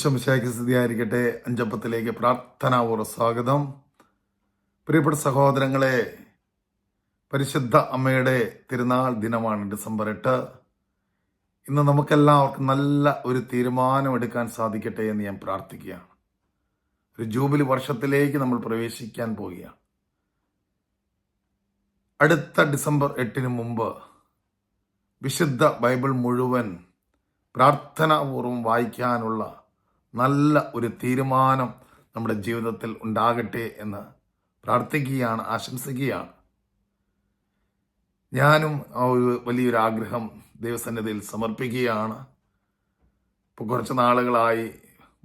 ഈശോമിശിഹായ്ക്ക് സ്തുതിയായിരിക്കട്ടെ. അഞ്ചപ്പത്തിലേക്ക് പ്രാർത്ഥനാപൂർവ്വ സ്വാഗതം. പ്രിയപ്പെട്ട സഹോദരങ്ങളെ, പരിശുദ്ധ അമ്മയുടെ തിരുനാൾ ദിനമാണ് ഡിസംബർ 8. ഇന്ന് നമുക്കെല്ലാവർക്കും നല്ല ഒരു തീരുമാനമെടുക്കാൻ സാധിക്കട്ടെ എന്ന് ഞാൻ പ്രാർത്ഥിക്കുകയാണ്. ഒരു ജൂബിലി വർഷത്തിലേക്ക് നമ്മൾ പ്രവേശിക്കാൻ പോവുകയാണ്. അടുത്ത ഡിസംബർ 8 മുമ്പ് വിശുദ്ധ ബൈബിൾ മുഴുവൻ പ്രാർത്ഥനാപൂർവം വായിക്കാനുള്ള നല്ല ഒരു തീരുമാനം നമ്മുടെ ജീവിതത്തിൽ ഉണ്ടാകട്ടെ എന്ന് പ്രാർത്ഥിക്കുകയാണ്, ആശംസിക്കുകയാണ്. ഞാനും ആ ഒരു വലിയൊരു ആഗ്രഹം ദൈവസന്നിധിയിൽ സമർപ്പിക്കുകയാണ്. ഇപ്പോൾ കുറച്ച് നാളുകളായി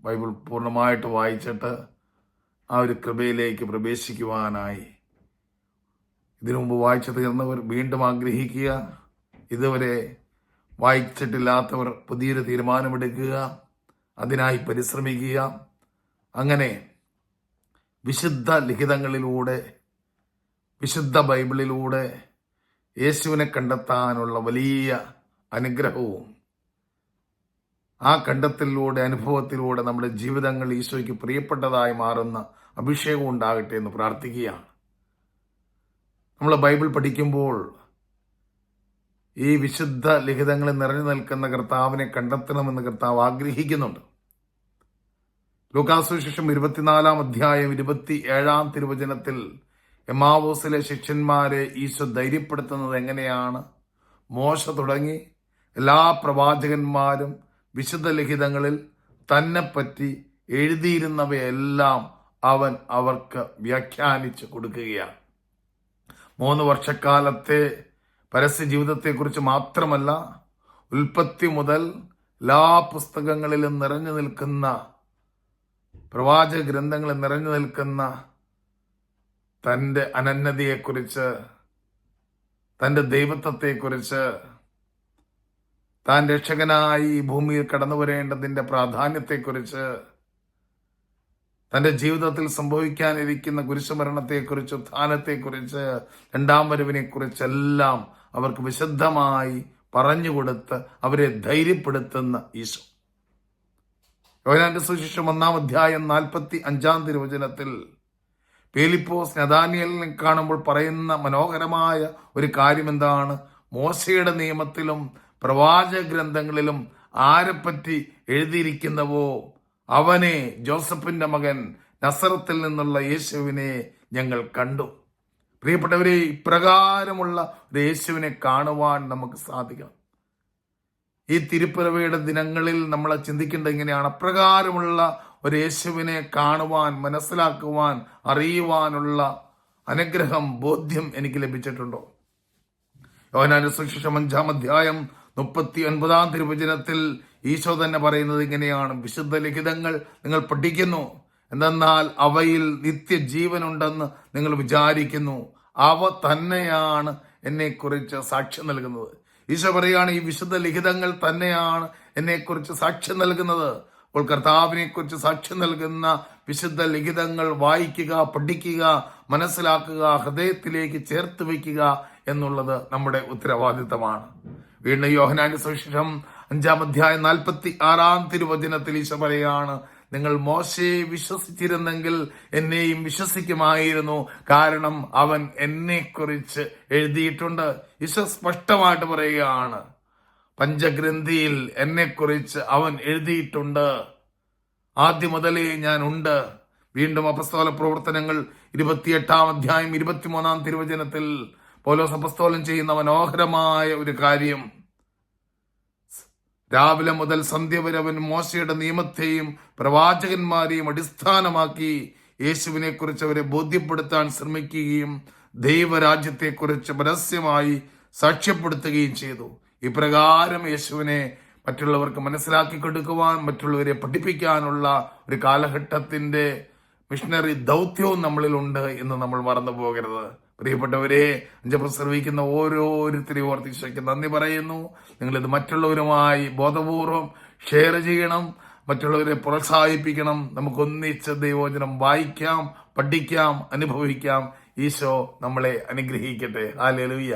ബൈബിൾ പൂർണ്ണമായിട്ട് വായിച്ചിട്ട് ആ ഒരു കൃപയിലേക്ക് പ്രവേശിക്കുവാനായി. ഇതിനു മുമ്പ് വായിച്ചു തീർന്നവർ വീണ്ടും ആഗ്രഹിക്കുക, ഇതുവരെ വായിച്ചിട്ടില്ലാത്തവർ പുതിയൊരു തീരുമാനമെടുക്കുക, അതിനായി പരിശ്രമിക്കുക. അങ്ങനെ വിശുദ്ധ ലിഖിതങ്ങളിലൂടെ, വിശുദ്ധ ബൈബിളിലൂടെ യേശുവിനെ കണ്ടെത്താനുള്ള വലിയ അനുഗ്രഹവും ആ കണ്ടെത്തലിലൂടെ, അനുഭവത്തിലൂടെ നമ്മുടെ ജീവിതങ്ങൾ ഈശോയ്ക്ക് പ്രിയപ്പെട്ടതായി മാറുന്ന അഭിഷേകം ഉണ്ടാകട്ടെ എന്ന് പ്രാർത്ഥിക്കുകയാണ്. നമ്മൾ ബൈബിൾ പഠിക്കുമ്പോൾ ഈ വിശുദ്ധ ലിഖിതങ്ങളിൽ നിറഞ്ഞു നിൽക്കുന്ന കർത്താവിനെ കണ്ടെത്തണമെന്ന് കർത്താവ് ആഗ്രഹിക്കുന്നുണ്ട്. ലൂക്കാസ് സുവിശേഷം 24 അധ്യായം 27 തിരുവചനത്തിൽ എമ്മാവോസിലെ ശിഷ്യന്മാരെ ഈശോ ധൈര്യപ്പെടുത്തുന്നത് എങ്ങനെയാണ്? മോശ തുടങ്ങി എല്ലാ പ്രവാചകന്മാരും വിശുദ്ധ ലിഖിതങ്ങളിൽ തന്നെപ്പറ്റി എഴുതിയിരുന്നവയെല്ലാം അവൻ അവർക്ക് വ്യാഖ്യാനിച്ചു കൊടുക്കുകയാണ്. 3 വർഷക്കാലത്തെ പരസ്യ ജീവിതത്തെക്കുറിച്ച് മാത്രമല്ല, ഉൽപ്പത്തി മുതൽ എല്ലാ പുസ്തകങ്ങളിലും നിറഞ്ഞു നിൽക്കുന്ന, പ്രവാചക ഗ്രന്ഥങ്ങളിൽ നിറഞ്ഞു നിൽക്കുന്ന തൻ്റെ അനന്യതയെക്കുറിച്ച്, തൻ്റെ ദൈവത്വത്തെക്കുറിച്ച്, താൻ രക്ഷകനായി ഈ ഭൂമിയിൽ കടന്നു വരേണ്ടതിൻ്റെ പ്രാധാന്യത്തെക്കുറിച്ച്, തൻ്റെ ജീവിതത്തിൽ സംഭവിക്കാനിരിക്കുന്ന കുരിശുമരണത്തെക്കുറിച്ച്, ഉത്ഥാനത്തെക്കുറിച്ച്, രണ്ടാം വരവിനെക്കുറിച്ചെല്ലാം അവർക്ക് വിശദമായി പറഞ്ഞുകൊടുത്ത് അവരെ ധൈര്യപ്പെടുത്തുന്ന ഈശോ. യോഹന്നാന്റെ സുവിശേഷം 1 അധ്യായം 45 തിരുവചനത്തിൽ ഫിലിപ്പോസ് നഥാനിയേലിനെ കാണുമ്പോൾ പറയുന്ന മനോഹരമായ ഒരു കാര്യം എന്താണ്? മോശയുടെ നിയമത്തിലും പ്രവാചക ഗ്രന്ഥങ്ങളിലും ആരെപ്പറ്റി എഴുതിയിരിക്കുന്നവോ അവനെ, ജോസഫിന്റെ മകൻ നസറത്തിൽ നിന്നുള്ള യേശുവിനെ ഞങ്ങൾ കണ്ടു. പ്രിയപ്പെട്ടവരെ, ഇപ്രകാരമുള്ള ഒരു യേശുവിനെ കാണുവാൻ നമുക്ക് സാധിക്കണം. ഈ തിരുപ്പിറവിയുടെ ദിനങ്ങളിൽ നമ്മൾ ചിന്തിക്കേണ്ടത് എങ്ങനെയാണ്? അപ്രകാരമുള്ള ഒരു യേശുവിനെ കാണുവാൻ, മനസ്സിലാക്കുവാൻ, അറിയുവാനുള്ള അനുഗ്രഹം, ബോധ്യം എനിക്ക് ലഭിച്ചിട്ടുണ്ടോ? യോഹന്നാന്റെ സുവിശേഷം 5 അധ്യായം 39 തിരുവചനത്തിൽ ഈശോ തന്നെ പറയുന്നത് ഇങ്ങനെയാണ്: വിശുദ്ധ ലിഖിതങ്ങൾ നിങ്ങൾ പഠിക്കുന്നു, എന്തെന്നാൽ അവയിൽ നിത്യജീവനുണ്ടെന്ന് നിങ്ങൾ വിചാരിക്കുന്നു, അവ തന്നെയാണ് എന്നെക്കുറിച്ച് സാക്ഷ്യം നൽകുന്നത്. ഈശോ പറയുകയാണ്, ഈ വിശുദ്ധ ലിഖിതങ്ങൾ തന്നെയാണ് എന്നെക്കുറിച്ച് സാക്ഷ്യം നൽകുന്നത്. അപ്പോൾ കർത്താവിനെ കുറിച്ച് സാക്ഷ്യം നൽകുന്ന വിശുദ്ധ ലിഖിതങ്ങൾ വായിക്കുക, പഠിക്കുക, മനസ്സിലാക്കുക, ഹൃദയത്തിലേക്ക് ചേർത്ത് വയ്ക്കുക എന്നുള്ളത് നമ്മുടെ ഉത്തരവാദിത്തമാണ്. വീണ്ടും യോഹന്നാന്റെ സുവിശേഷം 5 അധ്യായം 46 തിരുവചനത്തിൽ ഈശോ പറയുകയാണ്, നിങ്ങൾ മോശയെ വിശ്വസിച്ചിരുന്നെങ്കിൽ എന്നെയും വിശ്വസിക്കുമായിരുന്നു, കാരണം അവൻ എന്നെക്കുറിച്ച് എഴുതിയിട്ടുണ്ട്. ഈശോ സ്പഷ്ടമായിട്ട് പറയുകയാണ്, പഞ്ചഗ്രന്ഥിയിൽ എന്നെക്കുറിച്ച് അവൻ എഴുതിയിട്ടുണ്ട്, ആദ്യം മുതലേ ഞാൻ ഉണ്ട്. വീണ്ടും അപ്പസ്തോല പ്രവർത്തനങ്ങൾ 28 അധ്യായം 23 തിരുവചനത്തിൽ പൗലോസ് അപ്പസ്തോലൻ ചെയ്യുന്ന മനോഹരമായ ഒരു കാര്യം, രാവിലെ മുതൽ സന്ധ്യ വരെ അവൻ മോശയുടെ നിയമത്തെയും പ്രവാചകന്മാരെയും അടിസ്ഥാനമാക്കി യേശുവിനെ കുറിച്ച് അവരെ ബോധ്യപ്പെടുത്താൻ ശ്രമിക്കുകയും ദൈവരാജ്യത്തെക്കുറിച്ച് പരസ്യമായി സാക്ഷ്യപ്പെടുത്തുകയും ചെയ്തു. ഇപ്രകാരം യേശുവിനെ മറ്റുള്ളവർക്ക് മനസ്സിലാക്കി കൊടുക്കുവാൻ, മറ്റുള്ളവരെ പഠിപ്പിക്കാനുള്ള ഒരു കാലഘട്ടത്തിന്റെ മിഷണറി ദൗത്യവും നമ്മളിലുണ്ട് എന്ന് നമ്മൾ മറന്നു പോകരുത്. പ്രിയപ്പെട്ടവരെ, അഞ്ചപ്രസർവിക്കുന്ന ഓരോരുത്തരെയും ഓർത്ത് ഈശോയ്ക്ക് നന്ദി പറയുന്നു. നിങ്ങളിത് മറ്റുള്ളവരുമായി ബോധപൂർവം ഷെയർ ചെയ്യണം, മറ്റുള്ളവരെ പ്രോത്സാഹിപ്പിക്കണം. നമുക്കൊന്നിച്ച് ദൈവവചനം വായിക്കാം, പഠിക്കാം, അനുഭവിക്കാം. ഈശോ നമ്മളെ അനുഗ്രഹിക്കട്ടെ. ഹല്ലേലൂയ.